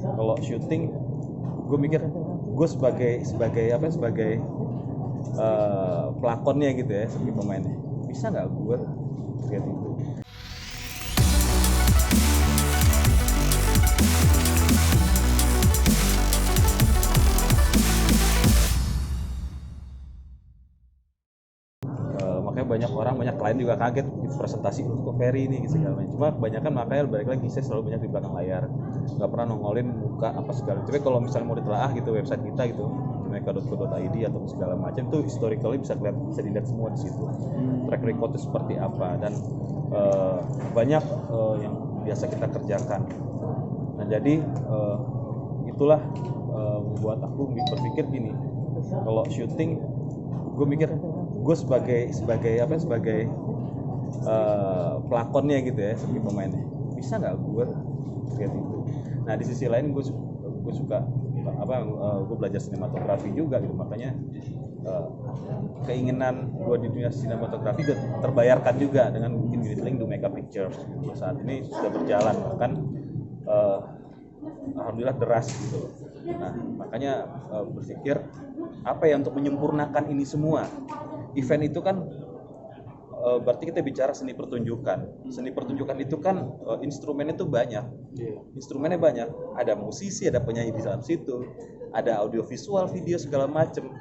kalau syuting gue mikir gue sebagai pelakonnya gitu ya, sebagai pemainnya, bisa nggak gue kayak gitu. Makanya banyak klien juga kaget gitu, presentasi kok Ferry ini gitu, segala macam. Cuma kebanyakan makanya balik lagi saya selalu banyak di belakang layar, nggak pernah nongolin muka apa segala. Tapi kalau misalnya mau ditelaah gitu website kita gitu, domeka.co.id atau segala macam, tuh historically bisa dilihat semua di situ. Track recordnya seperti apa, dan banyak yang biasa kita kerjakan. Nah jadi itulah membuat aku berpikir gini, kalau syuting gue mikir gue sebagai pelakonnya gitu ya, sebagai pemainnya, bisa nggak gue kayak gitu. Nah di sisi lain gue suka gue belajar sinematografi juga gitu, makanya keinginan gue di dunia sinematografi gue terbayarkan juga dengan bikin unit link Domeka Pictures gitu. Saat ini sudah berjalan, bahkan alhamdulillah deras gitu. Nah makanya berpikir apa ya untuk menyempurnakan ini semua. Event itu kan berarti kita bicara seni pertunjukan. Seni pertunjukan itu kan instrumennya itu banyak. Instrumennya banyak. Ada musisi, ada penyanyi di dalam situ, ada audiovisual, video segala macam,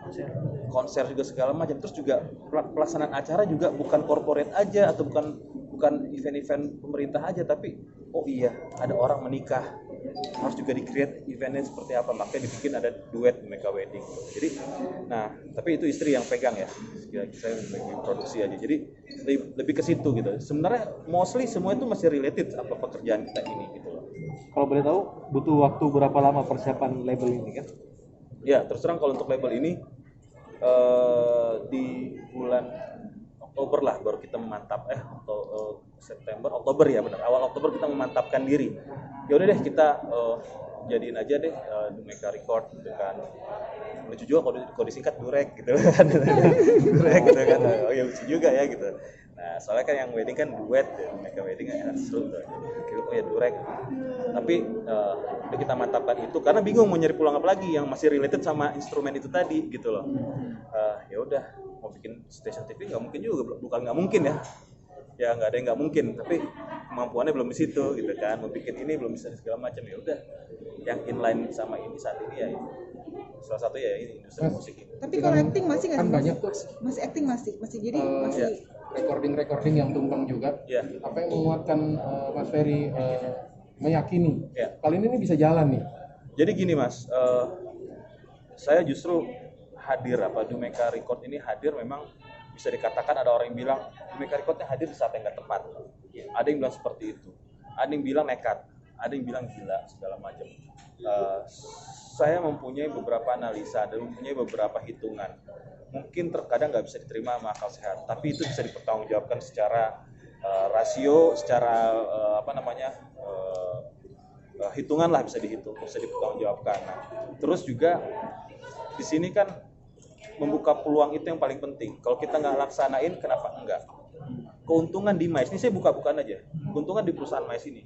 konser juga segala macam. Terus juga pelaksanaan acara juga bukan corporate aja atau bukan event-event pemerintah aja, tapi oh iya ada orang menikah, harus juga di-create eventnya seperti apa, makanya dibikin ada duet Domeka Wedding. Jadi, nah tapi itu istri yang pegang ya, saya bagi produksi aja. Jadi lebih ke situ gitu. Sebenarnya mostly semua itu masih related apa pekerjaan kita ini gitu loh. Kalau boleh tahu butuh waktu berapa lama persiapan label ini kan? Ya terus terang kalau untuk label ini di bulan Oktober lah baru kita memantap atau Oktober ya benar, awal Oktober kita memantapkan diri. Ya udah deh kita jadiin aja deh Domeka Record gitu kan. Lucu juga kalau disingkat Durek gitu kan. Durek gitu kan. Oh ya lucu juga ya gitu. Nah, soalnya kan yang wedding kan duet ya, Domeka Wedding ya seru tuh. Oh ya Durek. Tapi udah kita mantapkan itu karena bingung mau nyari pulang apa lagi yang masih related sama instrumen itu tadi gitu loh. Ya udah mau bikin stasiun TV nggak mungkin juga, bukan nggak mungkin ya nggak ada yang nggak mungkin, tapi kemampuannya belum di situ gitu kan. Mau bikin ini belum bisa segala macam, ya udah yang inline sama ini saat ini ya salah satu ya ini industri musik ini. Tapi kalau acting masih nggak kan sih? banyak tuh Masih acting masih jadi masih recording yang tumbang juga. Ya. Apa yang menguatkan Mas Ferry meyakini Ya. kali ini bisa jalan nih? Jadi gini Mas, saya justru hadir Domeka Record ini hadir, memang bisa dikatakan ada orang yang bilang Domeka Recordnya hadir di saat yang nggak tepat. Ada yang bilang seperti itu, ada yang bilang nekat, ada yang bilang gila segala macam. Saya mempunyai beberapa analisa dan mempunyai beberapa hitungan. Mungkin terkadang nggak bisa diterima sama akal sehat, tapi itu bisa dipertanggungjawabkan secara rasio, secara hitungan lah, bisa dihitung, bisa dipertanggungjawabkan. Nah, terus juga di sini kan membuka peluang itu yang paling penting. Kalau kita nggak laksanain, kenapa enggak? Keuntungan di MICE ini saya buka-bukaan aja. Keuntungan di perusahaan MICE ini,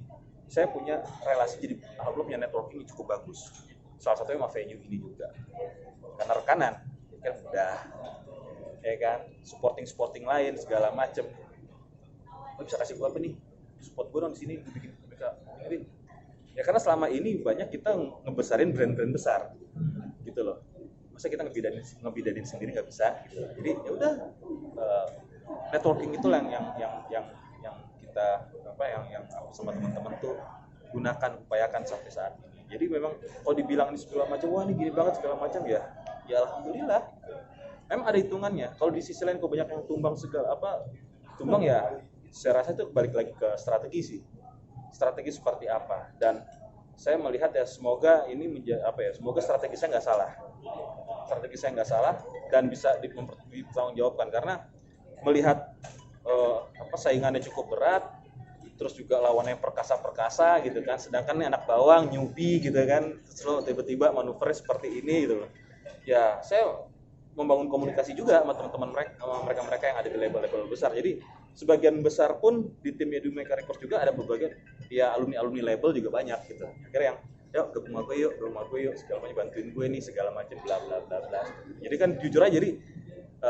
saya punya relasi, jadi alhamdulillah punya networking yang cukup bagus. Salah satunya sama venue ini juga. Karena rekanan, kan mudah, ya kan, supporting lain segala macem. Lo bisa kasih gua apa nih? Support gua dong di sini, bikin ini. Ya karena selama ini banyak kita ngebesarin brand-brand besar, gitu loh. Masa kita ngebidanin sendiri nggak bisa, gitu. Jadi ya udah, networking itulah yang kita yang sama teman-teman tuh gunakan, upayakan sampai saat ini. Jadi memang kalau dibilang ini segala macam, wah ini gini banget segala macam, ya alhamdulillah. Memang ada hitungannya. Kalau di sisi lain kok banyak yang tumbang ya, saya rasa itu balik lagi ke strategi sih. Strategi seperti apa, dan saya melihat ya semoga ini semoga strategi saya nggak salah dan bisa dipertanggungjawabkan, karena melihat saingannya cukup berat, terus juga lawannya perkasa gitu kan, sedangkan ini anak bawang newbie gitu kan, terus tiba-tiba manuvernya seperti ini gitu loh. Ya saya membangun komunikasi juga sama teman-teman mereka yang ada di label-label besar. Jadi sebagian besar pun di timnya Domeka Records juga ada berbagai ya alumni label juga banyak gitu. Akhirnya yang yuk gabung sama gue yuk segala macam, bantuin gue nih segala macam bla bla bla bla. Jadi kan jujur aja, jadi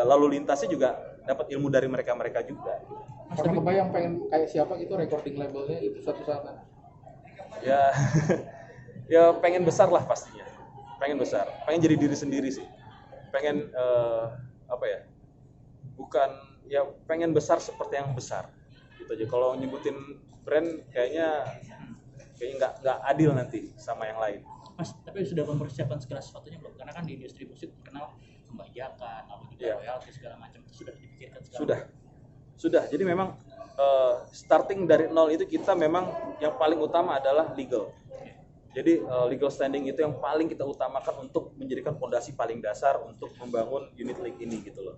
lalu lintasnya juga dapat ilmu dari mereka juga. Pernah kebayang pengen kayak siapa gitu recording labelnya itu suatu saat nanti? Ya ya pengen besar lah pastinya, pengen besar, pengen jadi diri sendiri sih, pengen apa ya, bukan ya pengen besar seperti yang besar gitu aja. Kalau nyebutin brand kayaknya nggak adil nanti sama yang lain. Mas, tapi sudah mempersiapkan segala sesuatunya belum? Karena kan di industri musik terkenal pembajakan, lalu juga Iya. royalti segala macam, itu sudah dipikirkan segala Sudah. Jadi memang starting dari nol itu kita memang yang paling utama adalah legal. Jadi legal standing itu yang paling kita utamakan untuk menjadikan fondasi paling dasar untuk membangun unit link ini gitu loh.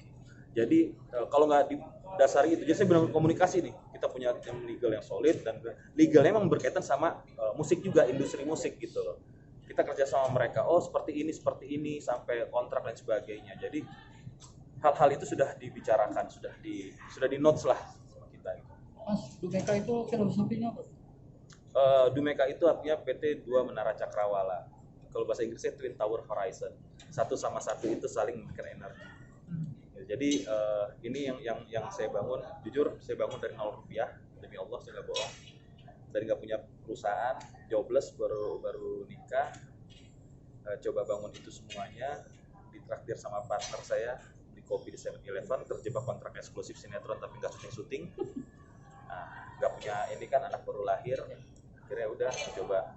Jadi kalau nggak didasari itu, jadi saya bilang komunikasi nih, kita punya tim legal yang solid dan legalnya memang berkaitan sama musik juga, industri musik gitu loh. Kita kerja sama mereka, oh seperti ini sampai kontrak dan sebagainya. Jadi hal-hal itu sudah dibicarakan, sudah di notes lah sama kita. Mas, Dumeka itu filosofinya apa? Dumeka itu artinya PT 2 Menara Cakrawala. Kalau bahasa Inggrisnya Twin Tower Horizon. Satu sama satu itu saling memberikan energi. Jadi ini yang saya bangun. Jujur saya bangun dari 0 rupiah, demi Allah saya nggak bohong. Dari nggak punya perusahaan, jobless, baru nikah. Coba bangun itu semuanya, ditraktir sama partner saya, beli kopi di 7-Eleven, terjebak kontrak eksklusif sinetron tapi nggak syuting. Nah, nggak punya ini kan, anak baru lahir, akhirnya udah coba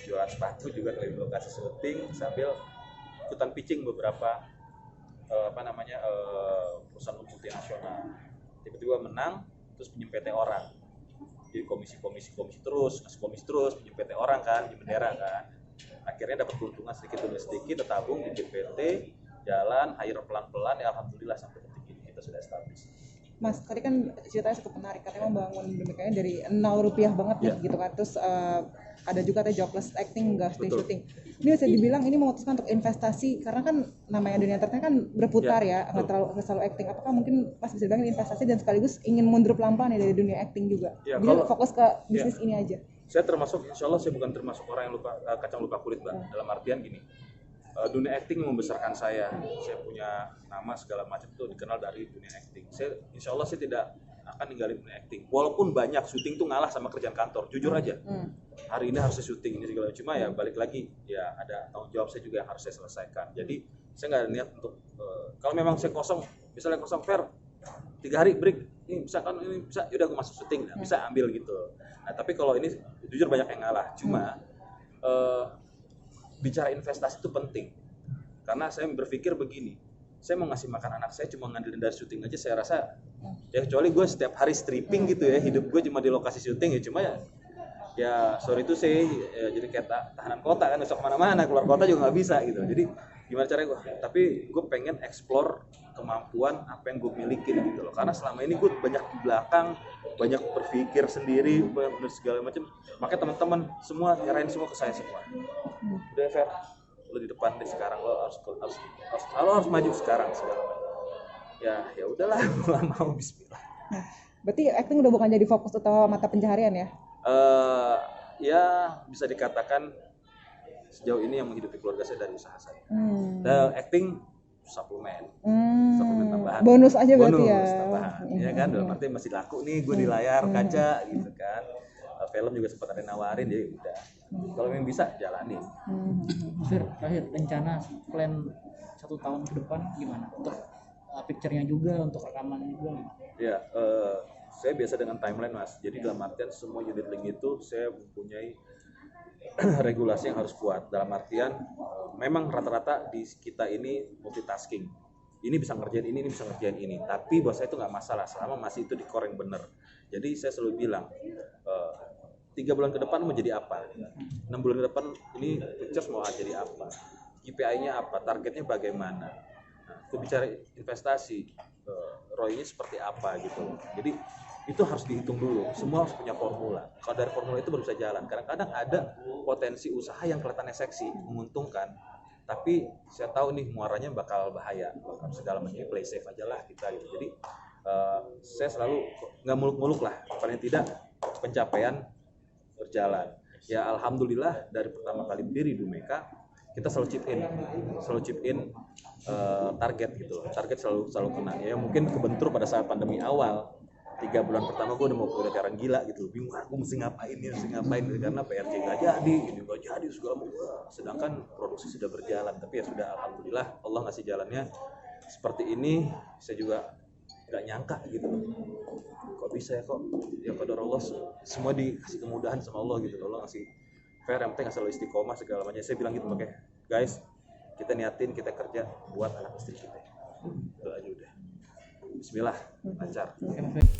jualan sepatu juga keliling lokasi syuting sambil ikutan pitching beberapa perusahaan multinasional. Tiba-tiba menang, terus pinjem PT orang, jadi komisi terus, ngasih komisi terus, pinjem PT orang kan, pinjem bendera kan. Akhirnya dapat keuntungan sedikit demi sedikit, tertabung bikin PT, jalan, hire pelan-pelan, ya alhamdulillah sampai detik ini kita sudah establish. Mas, tadi kan ceritanya cukup menarik karena emang bangun Dumekanya dari 0 rupiah banget nih gitu kan. Terus ada juga tadi jobless acting, nggak stay Betul. syuting. Ini bisa dibilang ini memutuskan untuk investasi karena kan namanya dunia entertain kan berputar ya, nggak selalu acting. Apakah mungkin Mas bisa bilang ini investasi dan sekaligus ingin mundur pelan-pelan ya dari dunia acting juga? Ya, Jadi fokus ke bisnis ini aja. Saya termasuk, insya Allah saya bukan termasuk orang yang kacang lupa kulit, Mbak. Dalam artian gini, dunia acting membesarkan saya punya nama segala macam itu dikenal dari dunia acting. Saya, insya Allah saya tidak akan ninggalin dunia acting. Walaupun banyak syuting tuh ngalah sama kerjaan kantor, jujur aja. Hari ini harus saya syuting ini segala, cuma ya balik lagi ya ada tanggung jawab saya juga yang harus saya selesaikan. Jadi saya nggak ada niat untuk kalau memang saya kosong, misalnya kosong fair 3 hari break, ini bisa kan, ini bisa, yaudah aku masuk syuting, nah, bisa ambil gitu. Nah tapi kalau ini jujur banyak yang ngalah, cuma bicara investasi itu penting karena saya berpikir begini, saya mau ngasih makan anak saya cuma ngandelin dari syuting aja, saya rasa ya kecuali gue setiap hari stripping gitu ya, hidup gue cuma di lokasi syuting ya, cuma ya sorry itu sih ya, jadi kayak tahanan kota kan, besok kemana-mana, keluar kota juga nggak bisa gitu. Jadi gimana caranya gue, tapi gue pengen explore kemampuan apa yang gue milikin gitu loh, karena selama ini gue banyak di belakang, banyak berpikir sendiri, banyak segala macam, makanya teman-teman semua nyerahin semua ke saya semua. Udah Fer, lo di depan deh sekarang, lo harus maju sekarang segala macam. Ya udahlah, gue mau, bismillah. Berarti acting udah bukan jadi fokus utama mata pencaharian ya? Ya bisa dikatakan sejauh ini yang menghidupi keluarga saya dari usaha saya. Dan acting suplemen tambahan. Bonus aja berarti ya. Tambahan, ya kan, dalam arti masih laku nih gue di layar kaca gitu kan. Film juga sempat ada nawarin, jadi udah. Kalau memang bisa jalanin. Fir, terakhir rencana plan 1 tahun ke depan gimana? Untuk picture-nya juga, untuk rekaman juga. Ya, saya biasa dengan timeline Mas. Jadi dalam artian semua unit link itu saya mempunyai regulasi yang harus kuat. Dalam artian memang rata-rata di kita ini multitasking. Ini bisa ngerjain ini bisa ngerjain ini. Tapi buat saya itu nggak masalah selama masih itu dikoreng bener. Jadi saya selalu bilang 3 bulan ke depan mau jadi apa? 6 bulan ke depan ini pictures mau jadi apa? KPI-nya apa? Targetnya bagaimana? Nah, itu bicara investasi, ROI-nya seperti apa gitu. Jadi itu harus dihitung dulu. Semua harus punya formula. Kalau dari formula itu baru bisa jalan. Kadang-kadang ada potensi usaha yang kelihatannya seksi, menguntungkan, tapi saya tahu nih muaranya bakal bahaya, bakal segala macam, play safe aja lah kita gitu. Jadi saya selalu nggak muluk-muluk lah, paling tidak pencapaian berjalan. Ya alhamdulillah dari pertama kali berdiri Dumeka kita selalu chip in target gitu. Target selalu kena. Ya mungkin kebentur pada saat pandemi awal. 3 bulan pertama gue udah jarang gila gitu, bingung aku mesti ngapain karena PRJ nggak jadi, ini nggak jadi segala macam. Sedangkan produksi sudah berjalan, tapi ya sudah alhamdulillah Allah ngasih jalannya seperti ini. Saya juga nggak nyangka gitu, kok bisa ya, qadar Allah, semua dikasih kemudahan sama Allah gitu. Allah ngasih fair, yang penting asal istiqomah segala macam. Saya bilang gitu, makanya guys, kita niatin, kita kerja buat anak istri kita, itu aja udah. Bismillah, lancar. Oke, Mas Ferry.